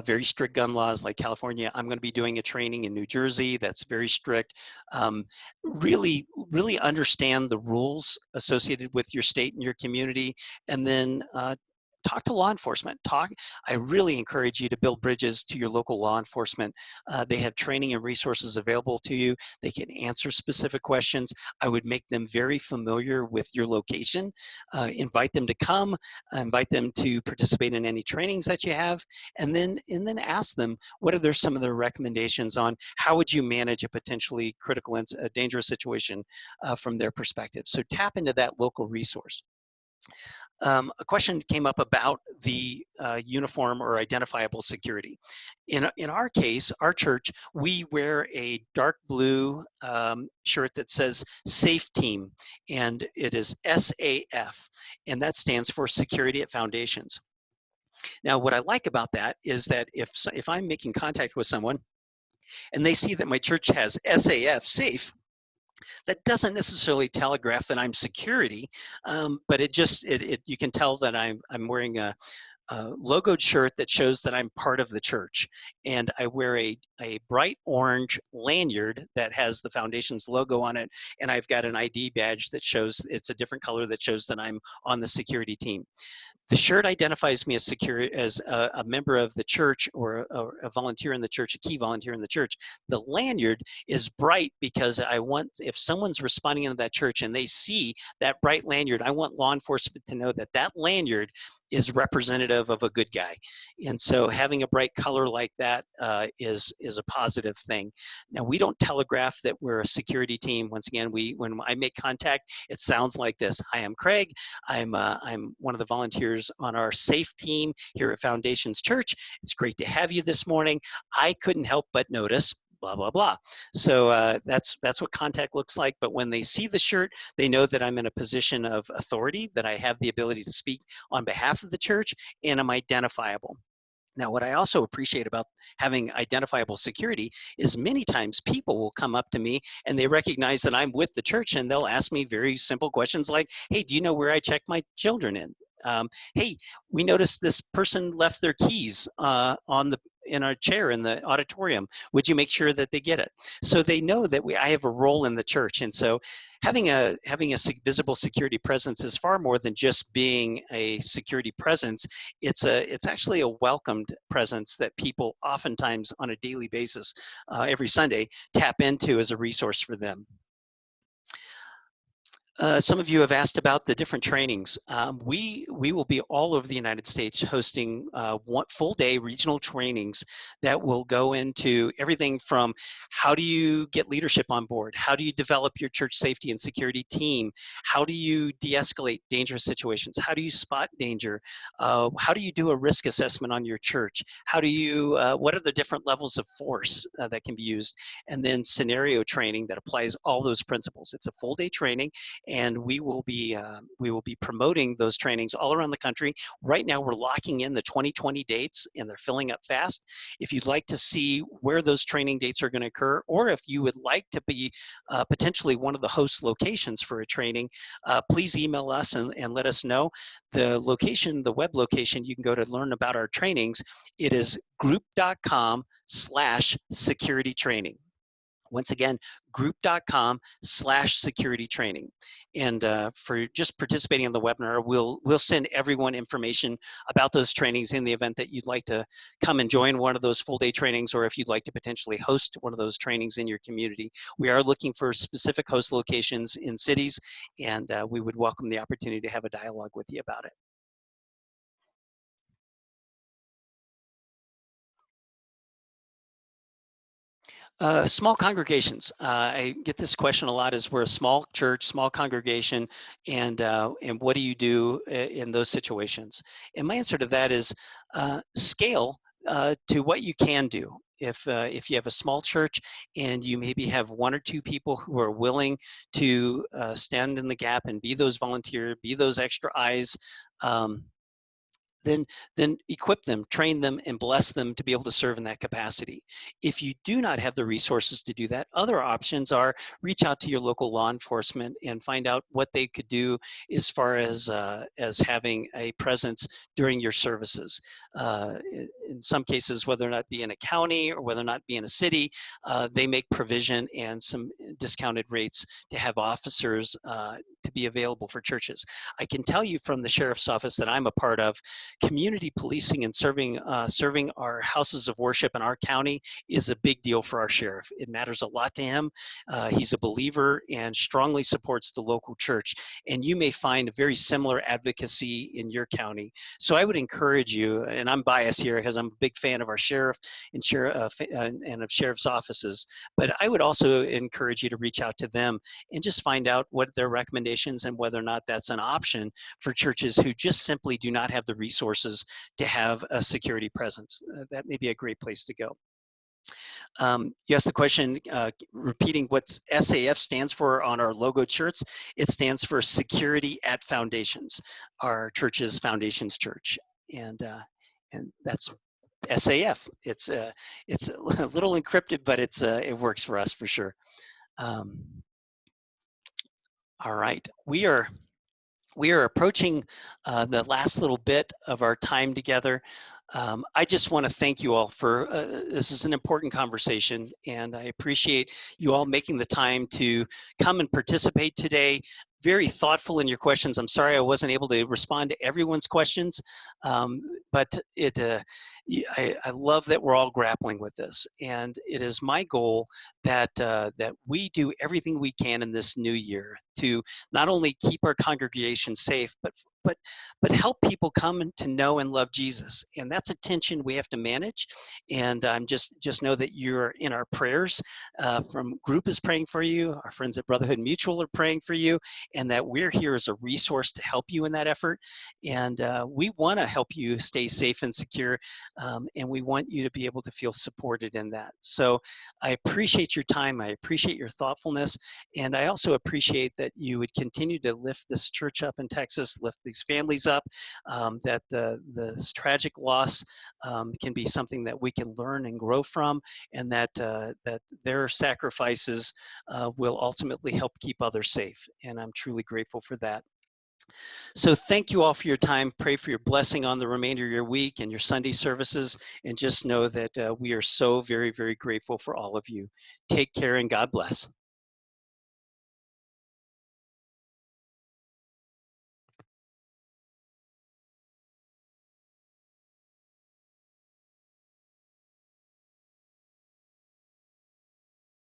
very strict gun laws like California. I'm going to be doing a training in New Jersey that's very strict. Really understand the rules associated with your state and your community, and then talk to law enforcement. I really encourage you to build bridges to your local law enforcement. They have training and resources available to you. They can answer specific questions. I would make them very familiar with your location. Invite them to come. Invite them to participate in any trainings that you have, and then ask them what are some of their recommendations on how would you manage a potentially critical and dangerous situation from their perspective. So tap into that local resource. A question came up about the uniform or identifiable security. In our case, our church, we wear a dark blue shirt that says SAFE Team, and it is SAF, and that stands for Security at Foundations. Now, what I like about that is that if I'm making contact with someone and they see that my church has SAF, SAFE, that doesn't necessarily telegraph that I'm security, but you can tell that I'm wearing a logoed shirt that shows that I'm part of the church. And I wear a bright orange lanyard that has the Foundation's logo on it, and I've got an ID badge that shows, it's a different color, that shows that I'm on the security team. The shirt identifies me as a member of the church, or a volunteer in the church, a key volunteer in the church. The lanyard is bright because if someone's responding into that church and they see that bright lanyard, I want law enforcement to know that that lanyard is representative of a good guy. And so having a bright color like that is a positive thing. Now, we don't telegraph that we're a security team. Once again, when I make contact, it sounds like this. Hi, I'm Craig. I'm one of the volunteers on our SAFE team here at Foundations Church. It's great to have you this morning. I couldn't help but notice blah, blah, blah. So that's what contact looks like. But when they see the shirt, they know that I'm in a position of authority, that I have the ability to speak on behalf of the church, and I'm identifiable. Now, what I also appreciate about having identifiable security is many times people will come up to me and they recognize that I'm with the church, and they'll ask me very simple questions like, hey, do you know where I check my children in? Hey, we noticed this person left their keys in our chair in the auditorium. Would you make sure that they get it? So they know that I have a role in the church. And so having a visible security presence is far more than just being a security presence. It's actually a welcomed presence that people oftentimes on a daily basis, every Sunday, tap into as a resource for them. Some of you have asked about the different trainings. We will be all over the United States hosting full-day regional trainings that will go into everything from how do you get leadership on board, how do you develop your church safety and security team, how do you de-escalate dangerous situations, how do you spot danger, how do you do a risk assessment on your church, what are the different levels of force that can be used, and then scenario training that applies all those principles. It's a full-day training, and we will be promoting those trainings all around the country. Right now, we're locking in the 2020 dates, and they're filling up fast. If you'd like to see where those training dates are going to occur, or if you would like to be potentially one of the host locations for a training, please email us and let us know. The web location you can go to learn about our trainings, it is group.com/security training. Once again, group.com/security training. And for just participating in the webinar, we'll send everyone information about those trainings in the event that you'd like to come and join one of those full-day trainings, or if you'd like to potentially host one of those trainings in your community. We are looking for specific host locations in cities, and we would welcome the opportunity to have a dialogue with you about it. Small congregations. I get this question a lot: is we're a small church, small congregation, and what do you do in those situations? And my answer to that is scale to what you can do. If you have a small church and you maybe have one or two people who are willing to stand in the gap and be those volunteer, be those extra eyes. Um, then equip them, train them, and bless them to be able to serve in that capacity. If you do not have the resources to do that, other options are reach out to your local law enforcement and find out what they could do as having a presence during your services. In some cases, whether or not be in a county or whether or not be in a city, they make provision and some discounted rates to have officers to be available for churches. I can tell you from the sheriff's office that I'm a part of, community policing and serving our houses of worship in our county is a big deal for our sheriff. It matters a lot to him. He's a believer and strongly supports the local church. And you may find a very similar advocacy in your county. So I would encourage you, and I'm biased here because I'm a big fan of our sheriff and of sheriff's offices, but I would also encourage you to reach out to them and just find out what their recommendations and whether or not that's an option for churches who just simply do not have the resources to have a security presence. That may be a great place to go. You asked the question, repeating what SAF stands for on our logo shirts. It stands for Security at Foundations, our church's foundations church. And that's SAF. It's a little encrypted, but it works for us for sure. All right, we are approaching the last little bit of our time together. I just want to thank you all for this is an important conversation, and I appreciate you all making the time to come and participate today. Very thoughtful in your questions. I'm sorry I wasn't able to respond to everyone's questions, but I love that we're all grappling with this, and it is my goal that that we do everything we can in this new year to not only keep our congregation safe, but help people come to know and love Jesus. And that's a tension we have to manage. And just know that you're in our prayers. From group is praying for you. Our friends at Brotherhood Mutual are praying for you, and that we're here as a resource to help you in that effort. And we want to help you stay safe and secure, and we want you to be able to feel supported in that. So I appreciate your time. I appreciate your thoughtfulness. And I also appreciate that you would continue to lift this church up in Texas, lift these families up, that this tragic loss can be something that we can learn and grow from, and that their sacrifices will ultimately help keep others safe. And I'm truly grateful for that. So thank you all for your time. Pray for your blessing on the remainder of your week and your Sunday services. And just know that we are so very, very grateful for all of you. Take care and God bless.